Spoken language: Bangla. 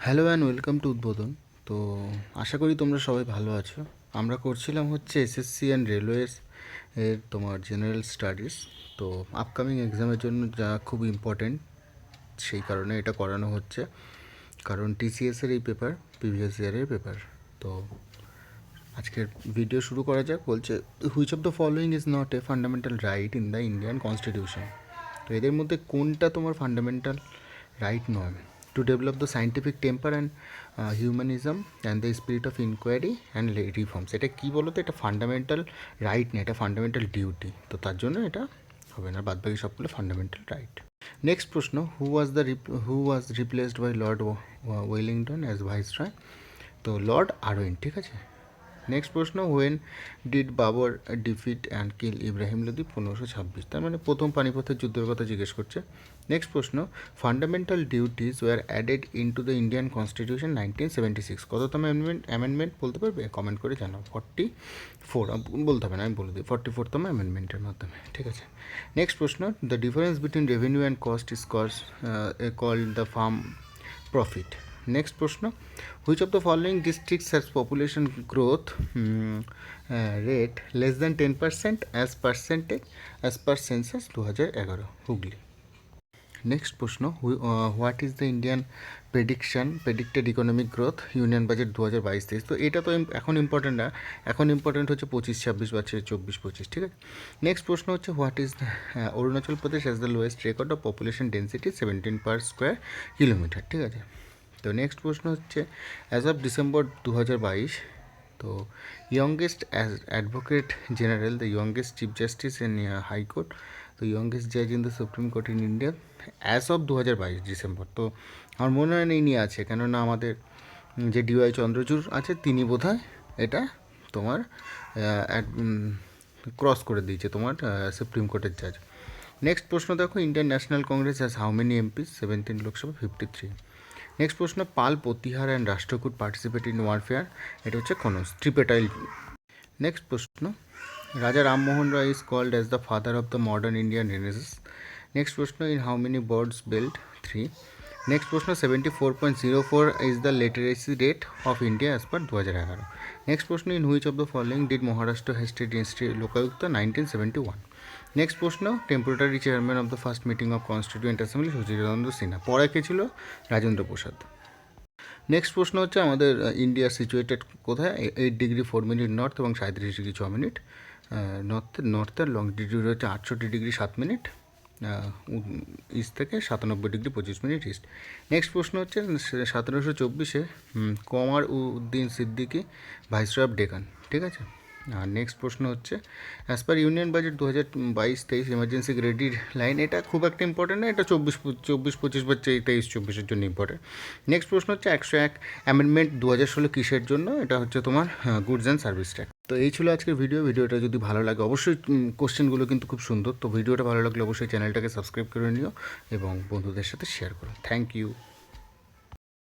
হ্যালো অ্যান্ড ওয়েলকাম টু উদ্বোধন। তো আশা করি তোমরা সবাই ভালো আছো। আমরা করছিলাম হচ্ছে এসএসসি অ্যান্ড রেলওয়েজ এর তোমার জেনারেল স্টাডিজ। তো আপকামিং এক্সামের জন্য যা খুব ইম্পর্টেন্ট, সেই কারণে এটা করানো হচ্ছে। কারণ টিসিএসের এই পেপার প্রিভিয়াস ইয়ারের পেপার। তো আজকের ভিডিও শুরু করা যাক। বলছে which of the following is not a fundamental right in the Indian constitution. তো এদের মধ্যে কোনটা তোমার ফান্ডামেন্টাল রাইট নয়? To develop the scientific temper and humanism and the spirit of inquiry and reforms. এটা কী বলো তো? এটা ফান্ডামেন্টাল রাইট না, এটা ফান্ডামেন্টাল ডিউটি। তো তার জন্য এটা হবে না, বাদবাকি সবগুলো ফান্ডামেন্টাল রাইট। নেক্সট প্রশ্ন, who was replaced by Lord Wellington as viceroy? তো লর্ড আরউইন, ঠিক আছে। নেক্সট প্রশ্ন, when did Babur defeat and kill Ibrahim Lodi? 1526। তার মানে প্রথম পানিপথের যুদ্ধের কথা জিজ্ঞেস করছে। নেক্সট প্রশ্ন, fundamental duties war added into the Indian constitution 1976। কততম অ্যামেন্ডমেন্ট বলতে পারবে? কমেন্ট করে জানাও। 44 বলতে হবে না, আমি বলে দিই 44তম অ্যামেন্ডমেন্টের মাধ্যমে, ঠিক আছে। নেক্সট প্রশ্ন, the difference between revenue and cost is called the firm profit. Next প্রশ্ন, which of the following districts has population growth rate less than 10% as per census 2011? Hooghly. Next প্রশ্ন, what is the Indian predicted economic growth union budget 2022-23? তো এটা তো এখন ইম্পর্টেন্ট না, এখন ইম্পর্টেন্ট হচ্ছে 25-26 বা 24-25, ঠিক আছে। নেক্সট প্রশ্ন হচ্ছে, what is Arunachal Pradesh has the lowest record of population density 17 per square kilometre, ঠিক আছে। তো নেক্সট প্রশ্ন হচ্ছে, অ্যাজ অফ ডিসেম্বর 2022, তো youngest advocate general, the youngest chief justice in high court, তো ইয়ংগেস্ট জাজ in the supreme court in India as of 2022 December. তো আমার মনে হয় না এই নিয়ে আছে, কেননা আমাদের যে ডিওয়াই চন্দ্রচূড় আছে তিনি বোধহয় এটা তোমার ক্রস করে দিয়েছে তোমার সুপ্রিম কোর্টের জাজ। নেক্সট প্রশ্ন দেখো, Indian National Congress has how many MPs? 17 Lok Sabha, 53। Next প্রশ্ন, Pala, Pratihara and Rashtrakuta participate in warfare? এটা হচ্ছে খনস, ট্রিপেটাইল। নেক্সট প্রশ্ন, Raja Rammohan Roy is called as the father of the modern Indian renaissance? Next প্রশ্ন, in how many birds belt? 3। Next প্রশ্ন, 74.04 is the literacy rate of India as per 2011? Next প্রশ্ন, in which of the following did Maharashtra হেস্টেড Lokayukta 1971? Next প্রশ্ন, temporary chairman of the first meeting of constituent assembly Sachidananda Sinha? পরে কে ছিল? রাজেন্দ্র প্রসাদ। নেক্সট প্রশ্ন হচ্ছে, আমাদের ইন্ডিয়া সিচুয়েটেড কোথায়? 8°4' নর্থ এবং 37°6'। নর্থের লংটিটিউড হচ্ছে 68°7', ইস্ট থেকে 97°25' ইস্ট। নেক্সট প্রশ্ন হচ্ছে, 1724 কমার উদ্দিন সিদ্দিকি ভাইসরয় অফ ডেকান, ঠিক আছে। আর নেক্সট প্রশ্ন হচ্ছে, as per union budget 2022-23 emergency credit line? এটা খুব একটা ইম্পর্টেন্ট না, এটা 24-25 বা 23-24-এর জন্য ইম্পর্টেন্ট। নেক্সট প্রশ্ন হচ্ছে, 101 অ্যামেন্ডমেন্ট 2016 কিসের জন্য? এটা হচ্ছে তোমার গুডস অ্যান্ড সার্ভিস ট্যাক্স। তো এই ছিল আজকের ভিডিওটা যদি ভালো লাগে, অবশ্যই কোশ্চেনগুলো কিন্তু খুব সুন্দর। তো ভিডিওটা ভালো লাগলে অবশ্যই চ্যানেলটাকে সাবস্ক্রাইব করে নিও এবং বন্ধুদের সাথে শেয়ার করো। Thank you.